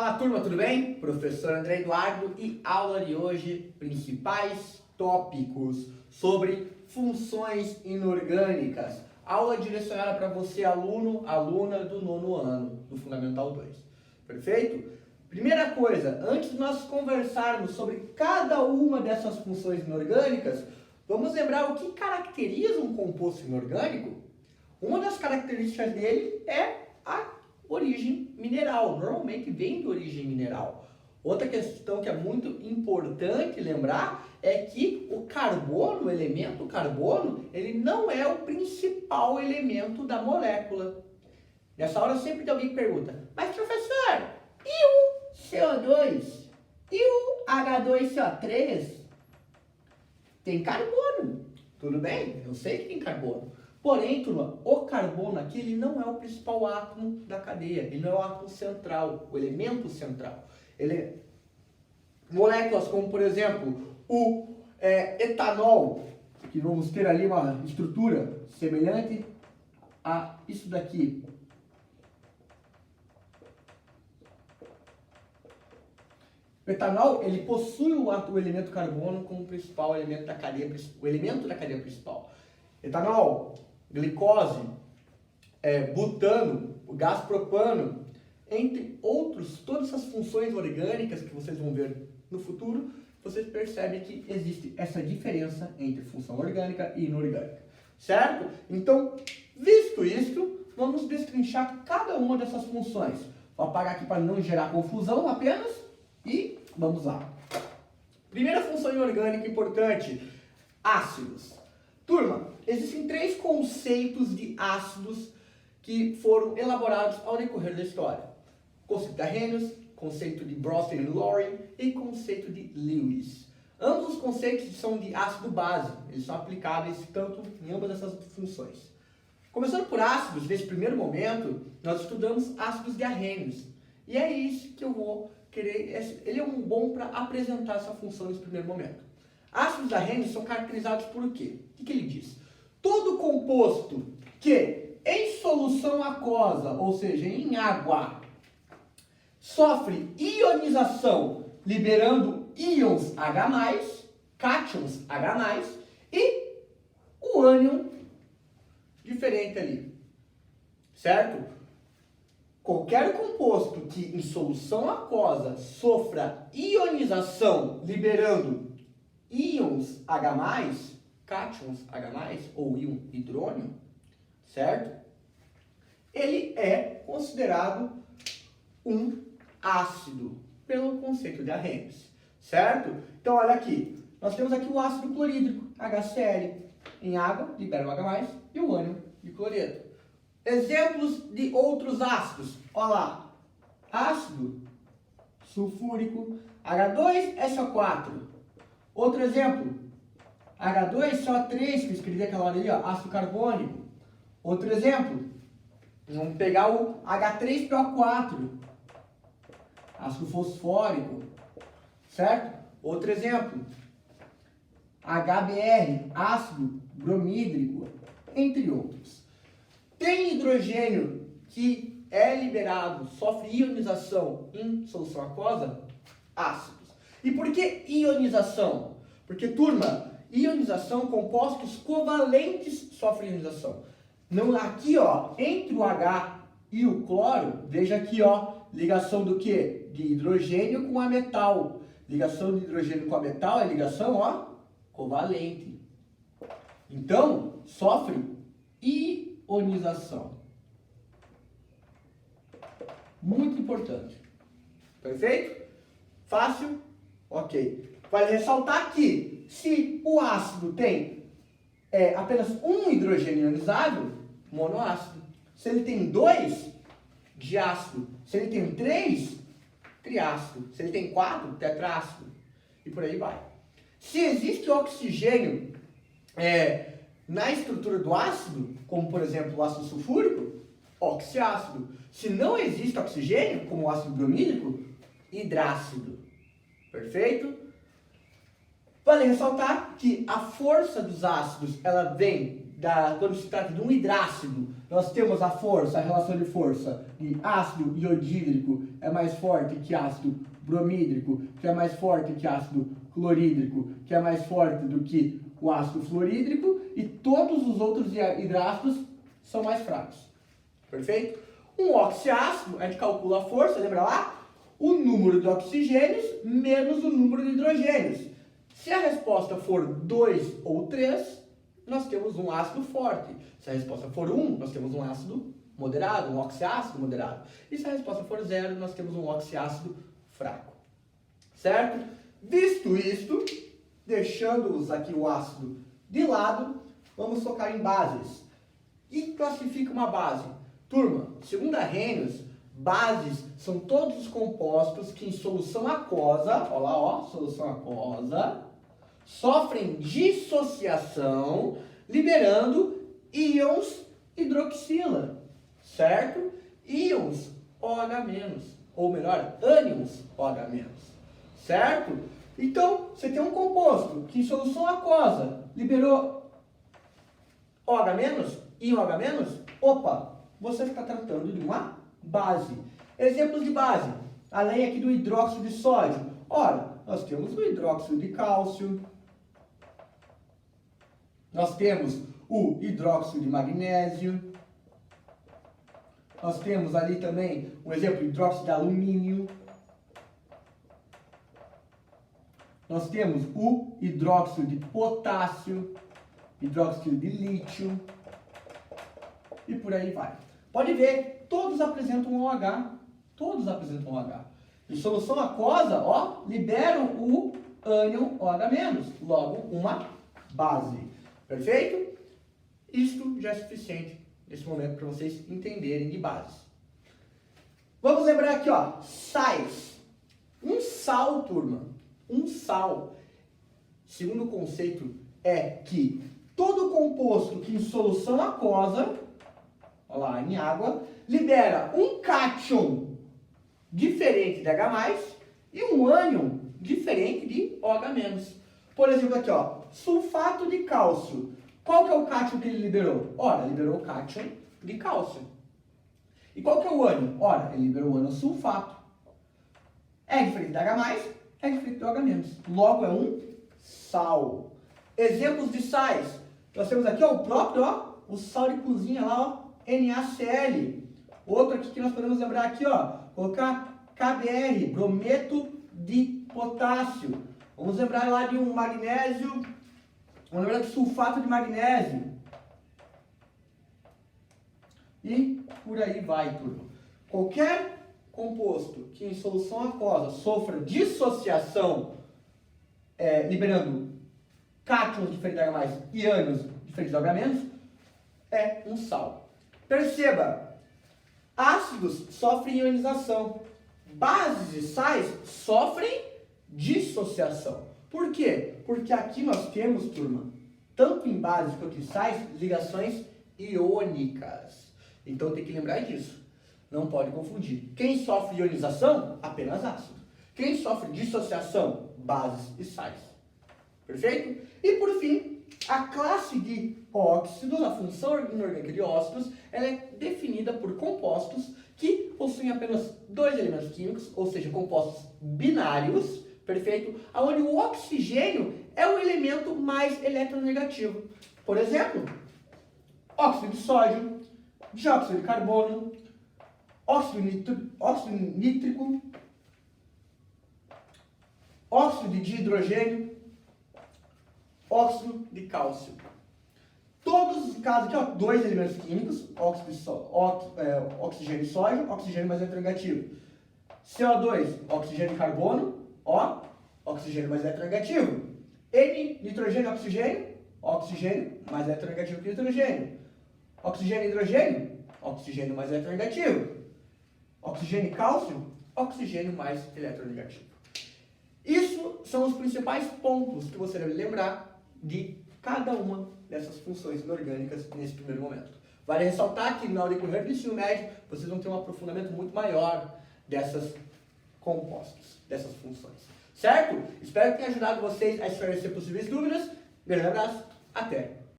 Fala turma, tudo bem? Professor André Eduardo e aula de hoje, principais tópicos sobre funções inorgânicas. Aula direcionada para você, aluno, aluna do nono ano, do Fundamental 2. Perfeito? Primeira coisa, antes de nós conversarmos sobre cada uma dessas funções inorgânicas, vamos lembrar o que caracteriza um composto inorgânico. Uma das características dele é a origem mineral, normalmente vem de origem mineral. Outra questão que é muito importante lembrar é que o carbono, o elemento carbono, ele não é o principal elemento da molécula. Nessa hora sempre tem alguém que pergunta, mas professor, e o CO2? E o H2CO3? Tem carbono, tudo bem? Eu sei que tem carbono. Porém, turma, o carbono aqui ele não é o principal átomo da cadeia, ele não é o átomo central, o elemento central. Moléculas como, por exemplo, o etanol, que vamos ter ali uma estrutura semelhante a isso daqui. O etanol, ele possui o elemento carbono como principal elemento da cadeia, o elemento da cadeia principal. Etanol, glicose, butano, o gás propano, entre outros, todas essas funções orgânicas que vocês vão ver no futuro, vocês percebem que existe essa diferença entre função orgânica e inorgânica, certo? Então, visto isto, vamos destrinchar cada uma dessas funções. Vou apagar aqui para não gerar confusão apenas e vamos lá. Primeira função inorgânica importante, ácidos. Turma, existem três conceitos de ácidos que foram elaborados ao decorrer da história. Conceito de Arrhenius, conceito de Bronsted e Loring e conceito de Lewis. Ambos os conceitos são de ácido base, eles são aplicáveis tanto em ambas essas funções. Começando por ácidos, nesse primeiro momento, nós estudamos ácidos de Arrhenius. E é isso que eu vou querer, ele é um bom para apresentar essa função nesse primeiro momento. Ácidos de Arrhenius são caracterizados por o quê? O que ele diz? Todo composto que em solução aquosa, ou seja, em água, sofre ionização liberando íons H+, cátions H+, e o ânion diferente ali, certo? Qualquer composto que em solução aquosa sofra ionização liberando íons H+, cátions H+, ou íon hidrônio, certo? Ele é considerado um ácido, pelo conceito de Arrhenius, certo? Então, olha aqui, nós temos aqui o ácido clorídrico, HCl, em água, libera o H+, e o ânion de cloreto. Exemplos de outros ácidos, olha lá, ácido sulfúrico, H2SO4. Outro exemplo, H2CO3, que eu escrevi aquela hora ali, ó, ácido carbônico. Outro exemplo, vamos pegar o H3PO4, ácido fosfórico, certo? Outro exemplo, HBr, ácido bromídrico, entre outros. Tem hidrogênio que é liberado, sofre ionização em solução aquosa? Ácidos. E por que ionização? Porque, turma, ionização, compostos covalentes sofrem ionização. Não, aqui, ó, entre o H e o cloro, veja aqui, ó, ligação do que? De hidrogênio com a metal. Ligação de hidrogênio com a metal é ligação, ó, covalente. Então, sofre ionização. Muito importante. Perfeito? Fácil? Ok. Vale ressaltar que se o ácido tem apenas um hidrogênio ionizável, monoácido. Se ele tem 2, diácido. Se ele tem 3, triácido. Se ele tem 4, tetrácido. E por aí vai. Se existe oxigênio na estrutura do ácido, como por exemplo o ácido sulfúrico, oxiácido. Se não existe oxigênio, como o ácido bromídrico, hidrácido. Perfeito? Vale ressaltar que a força dos ácidos ela vem quando se trata de um hidrácido, nós temos a força, a relação de força de ácido iodídrico é mais forte que ácido bromídrico, que é mais forte que ácido clorídrico, que é mais forte do que o ácido fluorídrico, e todos os outros hidrácidos são mais fracos. Perfeito? Um oxiácido, a gente calcula a força, lembra lá? O número de oxigênios menos o número de hidrogênios. Se a resposta for 2 ou 3, nós temos um ácido forte. Se a resposta for 1, nós temos um ácido moderado, um oxiácido moderado. E se a resposta for 0, nós temos um oxiácido fraco. Certo? Visto isto, deixando-os aqui o ácido de lado, vamos focar em bases. E classifica uma base. Turma, segundo Arrhenius, bases são todos os compostos que em solução aquosa, olha lá, ó, solução aquosa, sofrem dissociação, liberando íons hidroxila, certo? Íons OH-, ou melhor, ânions OH-, certo? Então, você tem um composto que em solução aquosa liberou OH-, íon OH-, opa, você está tratando de uma base. Exemplos de base, além aqui do hidróxido de sódio. Ora, nós temos o hidróxido de cálcio, nós temos o hidróxido de magnésio, nós temos ali também um exemplo, hidróxido de alumínio, nós temos o hidróxido de potássio, hidróxido de lítio, e por aí vai. Pode ver, todos apresentam OH, todos apresentam OH. Em solução aquosa, ó, liberam o ânion OH-, logo uma base. Perfeito? Isto já é suficiente nesse momento para vocês entenderem de bases. Vamos lembrar aqui, ó, sais. Um sal, turma, um sal, segundo o conceito, é que todo composto que em solução aquosa, olha lá, em água, libera um cátion diferente de H+, e um ânion diferente de OH-. Por exemplo, aqui, ó, sulfato de cálcio. Qual que é o cátion que ele liberou? Ora, liberou o cátion de cálcio. E qual que é o ânion? Ora, ele liberou o ânion sulfato. É diferente de H+, é diferente de OH-. Logo, é um sal. Exemplos de sais. Nós temos aqui, ó, o próprio, ó, o sal de cozinha lá, ó, NaCl. Outro aqui que nós podemos lembrar aqui, ó, colocar KBr, brometo de potássio. Vamos lembrar lá de um magnésio, vamos lembrar de sulfato de magnésio. E por aí vai, turma. Qualquer composto que em solução aquosa sofra dissociação, liberando cátions diferentes de H+, e ânions diferentes de OH-, é um sal. Perceba, ácidos sofrem ionização, bases e sais sofrem dissociação. Por quê? Porque aqui nós temos, turma, tanto em bases quanto em sais, ligações iônicas. Então tem que lembrar disso. Não pode confundir. Quem sofre ionização, apenas ácido. Quem sofre dissociação, bases e sais. Perfeito? E por fim, a classe de óxidos, a função inorgânica de óxidos, ela é definida por compostos que possuem apenas dois elementos químicos, ou seja, compostos binários, perfeito? Onde o oxigênio é o elemento mais eletronegativo. Por exemplo, óxido de sódio, dióxido de carbono, óxido nítrico, óxido de hidrogênio, óxido de cálcio. Todos os casos aqui, ó, dois elementos químicos, oxigênio e sódio, oxigênio mais eletronegativo. CO2, oxigênio e carbono, ó, oxigênio mais eletronegativo. N, nitrogênio e oxigênio, oxigênio mais eletronegativo que nitrogênio. Oxigênio e hidrogênio, oxigênio mais eletronegativo. Oxigênio e cálcio, oxigênio mais eletronegativo. Isso são os principais pontos que você deve lembrar de cada uma dessas funções inorgânicas nesse primeiro momento. Vale ressaltar que no decorrer do ensino médio, vocês vão ter um aprofundamento muito maior dessas compostos, dessas funções. Certo? Espero que tenha ajudado vocês a esclarecer possíveis dúvidas. Grande abraço, até!